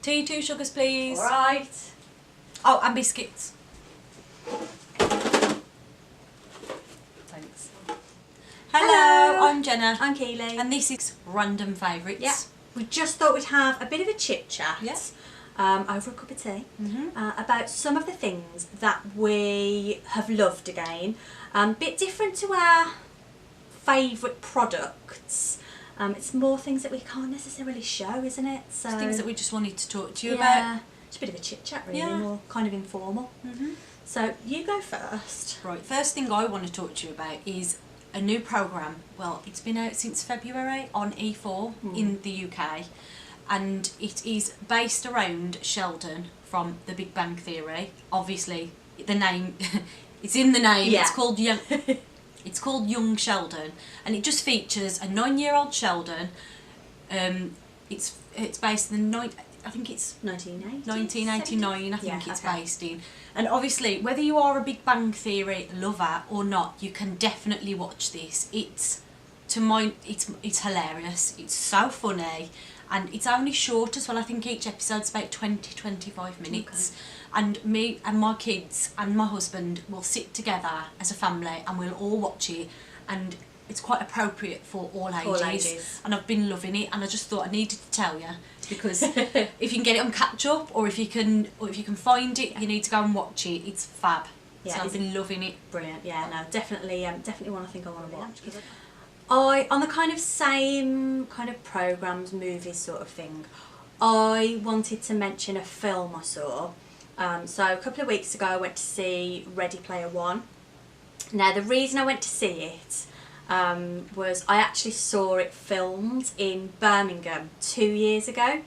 Tea, 2 sugars please. Alright. Oh, and biscuits. Thanks. Hello, I'm Jenna. I'm Keely. And this is Random Favourites. Yeah. We just thought we'd have a bit of a chit chat over a cup of tea about some of the things that we have loved again. Bit different to our favourite products. It's more things that we can't necessarily show, isn't it? So it's things that we just wanted to talk to you about. It's a bit of a chit chat really, more kind of informal. So you go first. Right, first thing I want to talk to you about is a new programme. Well, it's been out since February on E4 in the UK, and it is based around Sheldon from The Big Bang Theory. Obviously, the name, it's in the name, it's called Young Sheldon, and it just features a 9-year-old Sheldon. It's based in the I think it's 1989, I think it's based in. And obviously, whether you are a Big Bang Theory lover or not, you can definitely watch this. It's hilarious. It's so funny, and it's only short as well. I think each episode's about 20-25 minutes. And me and my kids and my husband will sit together as a family and we'll all watch it, and it's quite appropriate for all ages. And I've been loving it, and I just thought I needed to tell you, because if you can get it on catch up, or if you can find it, you need to go and watch it. It's fab. So I've been loving it. Brilliant. Yeah, no, definitely one I think I want to watch. On the kind of same kind of programmes, movies sort of thing, I wanted to mention a film I saw. So a couple of weeks ago I went to see Ready Player One. Now the reason I went to see it was I actually saw it filmed in Birmingham 2 years ago.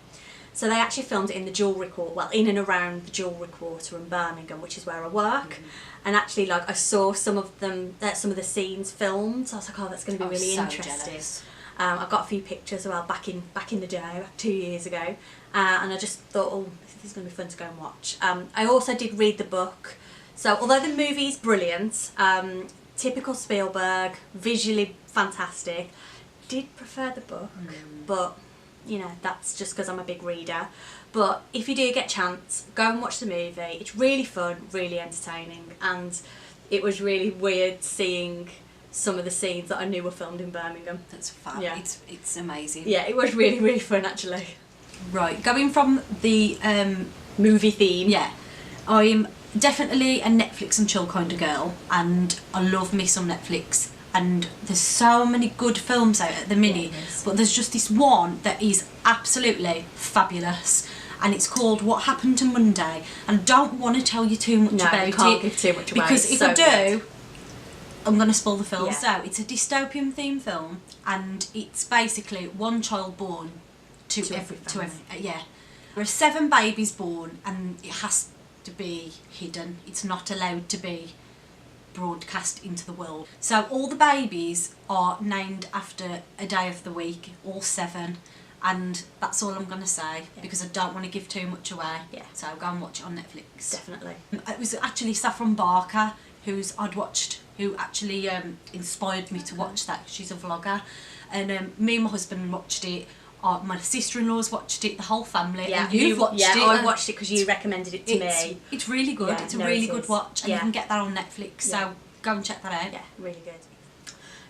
So they actually filmed it in the Jewellery Quarter, well, in and around the Jewellery Quarter in Birmingham, which is where I work. And actually, like, I saw some of the scenes filmed. So I was like, oh, that's going to be really interesting. I've got a few pictures, well, back in the day, 2 years ago, and I just thought, oh, this is going to be fun to go and watch. I also did read the book. So although the movie is brilliant, typical Spielberg, visually fantastic, did prefer the book, but you know, that's just because I'm a big reader. But if you do get a chance, go and watch the movie. It's really fun, really entertaining, and it was really weird seeing some of the scenes that I knew were filmed in Birmingham. That's fab. Yeah. It's amazing. Yeah, it was really, really fun actually. Right, going from the movie theme. Yeah, I'm definitely a Netflix and chill kind of girl, and I love me some Netflix. And there's so many good films out at the minute, but there's just this one that is absolutely fabulous, and it's called What Happened to Monday. And I don't want to tell you too much about it. No, you can't give too much away. Because if I do, I'm going to spoil the film. So it's a dystopian themed film, and it's basically one child born to every There are 7 babies born, and it has to be hidden. It's not allowed to be broadcast into the world. So all the babies are named after a day of the week, all 7, and that's all I'm going to say, because I don't want to give too much away. So go and watch it on Netflix. Definitely. It was actually Saffron Barker who actually inspired me to watch that. She's a vlogger, and me and my husband watched it. My sister-in-law's watched it, the whole family, and you've watched it. Yeah, I watched it because you recommended it to me. It's really good. Yeah, it's a really good watch, and you can get that on Netflix, so go and check that out. Yeah, really good.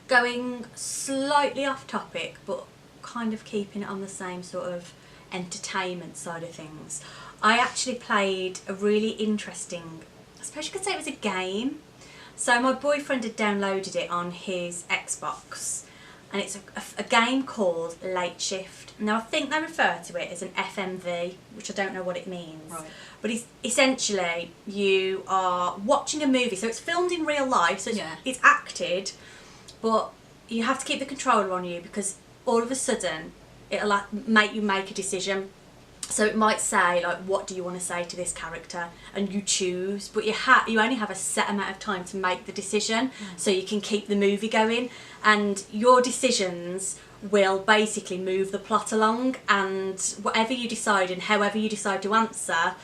Going slightly off topic, but kind of keeping it on the same sort of entertainment side of things, I actually played a really interesting, I suppose you could say it was a game. So my boyfriend had downloaded it on his Xbox, and it's a game called Late Shift. Now I think they refer to it as an FMV, which I don't know what it means. Right. But essentially you are watching a movie, so it's filmed in real life, so it's acted, but you have to keep the controller on you, because all of a sudden it'll make you make a decision. So it might say, like, what do you want to say to this character, and you choose, but you only have a set amount of time to make the decision, so you can keep the movie going, and your decisions will basically move the plot along, and whatever you decide and however you decide to answer,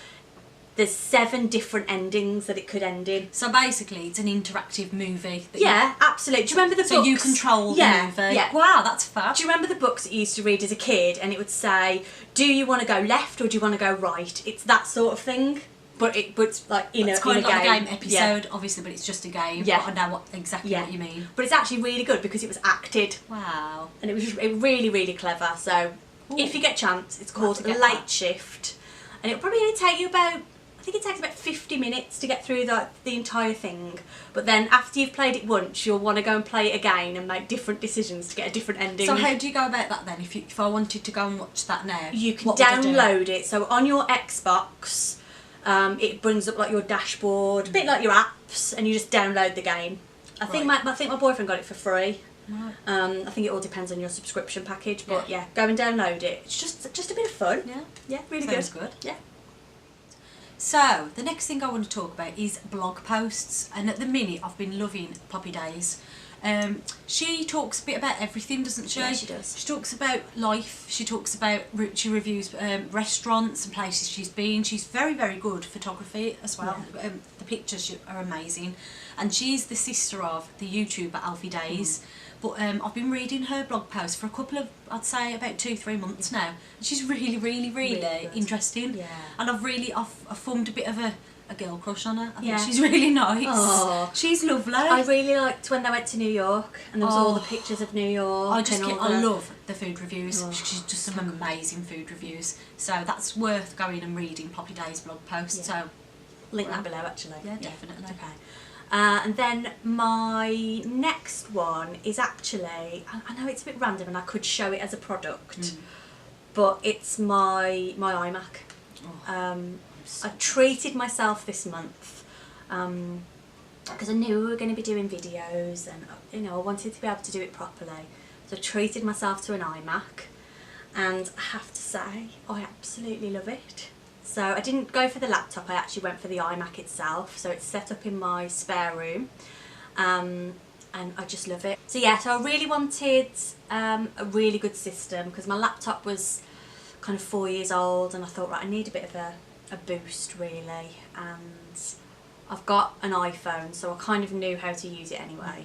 there's 7 different endings that it could end in. So basically, it's an interactive movie. Yeah, absolutely. Do you remember the books? So you control the movie. Yeah. Wow, that's fab. Do you remember the books that you used to read as a kid, and it would say, do you want to go left or do you want to go right? It's that sort of thing. But it's like it's kind of like a game episode, yeah. Obviously, but it's just a game. Yeah. But I know exactly what you mean. But it's actually really good because it was acted. Wow. And it was really, really clever. So if you get a chance, it's called Late Shift. And it'll probably only take you about, I think it takes about 50 minutes to get through the entire thing. But then after you've played it once, you'll want to go and play it again and make different decisions to get a different ending. So how do you go about that then? If I wanted to go and watch that now, you can download it. So on your Xbox, it brings up like your dashboard, a bit like your apps, and you just download the game. I think my boyfriend got it for free. Right. I think it all depends on your subscription package, but yeah, go and download it. It's just a bit of fun. Yeah, really Sounds good. Yeah. So the next thing I want to talk about is blog posts, and at the minute I've been loving Poppy Days. She talks a bit about everything, doesn't she? Yeah, she does. She talks about life. She talks about, she reviews restaurants and places she's been. She's very, very good photography as well. Yeah. The pictures are amazing, and she's the sister of the YouTuber Alfie Days. But I've been reading her blog posts for a couple of, I'd say about 2-3 months now. And she's really, really, really interesting. Yeah. And I've formed a bit of a girl crush on her. I think she's really nice. Oh. She's lovely. I really liked when they went to New York and there was all the pictures of New York. I love the food reviews. She's just some amazing food reviews. So that's worth going and reading Poppy Day's blog post. Yeah. So link that below actually. Yeah, definitely. Okay. And then my next one is actually, I know it's a bit random and I could show it as a product, but it's my iMac. I treated myself this month because I knew we were going to be doing videos, and I wanted to be able to do it properly. So I treated myself to an iMac, and I have to say I absolutely love it. So I didn't go for the laptop, I actually went for the iMac itself. So it's set up in my spare room, and I just love it. So yeah, so I really wanted a really good system because my laptop was kind of 4 years old, and I thought, right, I need a bit of a boost really, and I've got an iPhone, so I kind of knew how to use it anyway,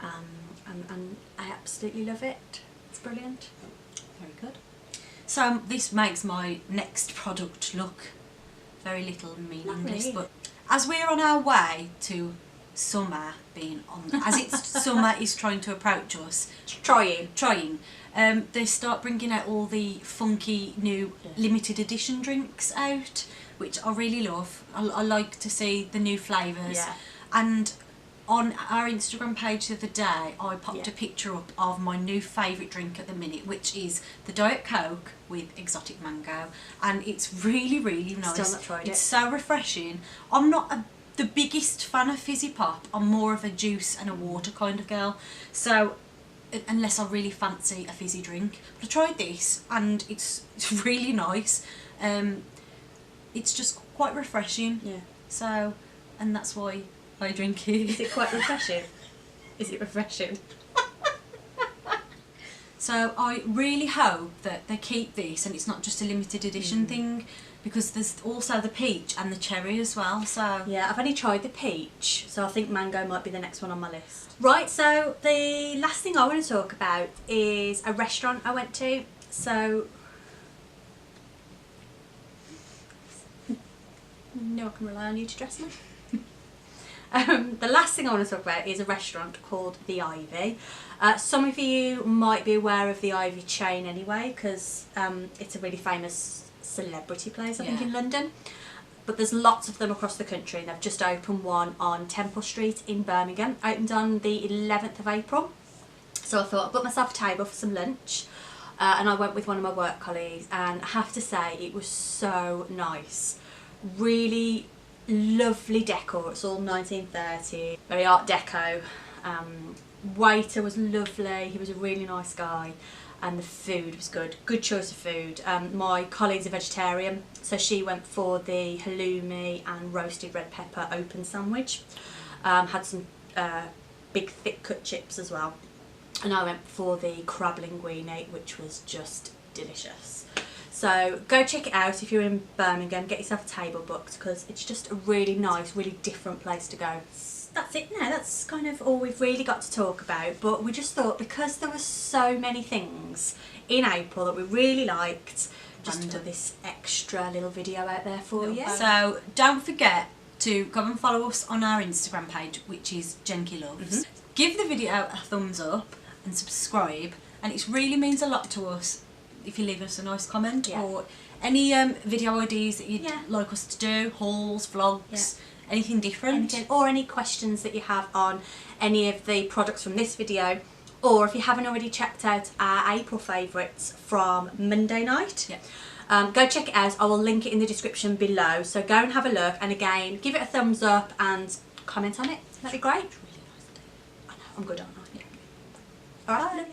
and I absolutely love it. It's brilliant. Very good. So this makes my next product look very little meaningless, but as we're on our way to summer as summer is trying to approach us, trying, they start bringing out all the funky new limited edition drinks out, which I really love. I like to see the new flavours, and on our Instagram page the other day I popped a picture up of my new favourite drink at the minute, which is the Diet Coke with exotic mango, and it's really, really nice. Still not tried it. It's so refreshing. I'm not the biggest fan of fizzy pop. I'm more of a juice and a water kind of girl, so unless I really fancy a fizzy drink. But I tried this and it's really nice. It's just quite refreshing. Yeah. So, and that's why I drink it. Is it quite refreshing? Is it refreshing? So I really hope that they keep this and it's not just a limited edition thing, because there's also the peach and the cherry as well. So yeah, I've only tried the peach, so I think mango might be the next one on my list. Right, so the last thing I want to talk about is a restaurant I went to. So no, I can rely on you to dress me. The last thing I want to talk about is a restaurant called The Ivy. Some of you might be aware of the Ivy chain anyway, because it's a really famous celebrity place, I think, in London. But there's lots of them across the country, and they've just opened one on Temple Street in Birmingham. Opened on the 11th of April. So I thought I'd book myself a table for some lunch, and I went with one of my work colleagues, and I have to say it was so nice. Really lovely decor. It's all 1930, very art deco. Waiter was lovely, he was a really nice guy, and the food was good. Good choice of food. My colleague's a vegetarian, so she went for the halloumi and roasted red pepper open sandwich. Had some big thick cut chips as well, and I went for the crab linguine, which was just delicious. So go check it out if you're in Birmingham, get yourself a table booked because it's just a really nice, really different place to go. That's it now, that's kind of all we've really got to talk about, but we just thought because there were so many things in April that we really liked, just to put this extra little video out there for you. So don't forget to come and follow us on our Instagram page, which is jennkeeloves. Give the video a thumbs up and subscribe, and it really means a lot to us if you leave us a nice comment or any video ideas that you'd like us to do, hauls, vlogs, anything different. Or any questions that you have on any of the products from this video, or if you haven't already checked out our April favourites from Monday night. Go check it out. I will link it in the description below, so go and have a look, and again give it a thumbs up and comment on it. That'd be great. I know, I'm good, aren't I? Alright.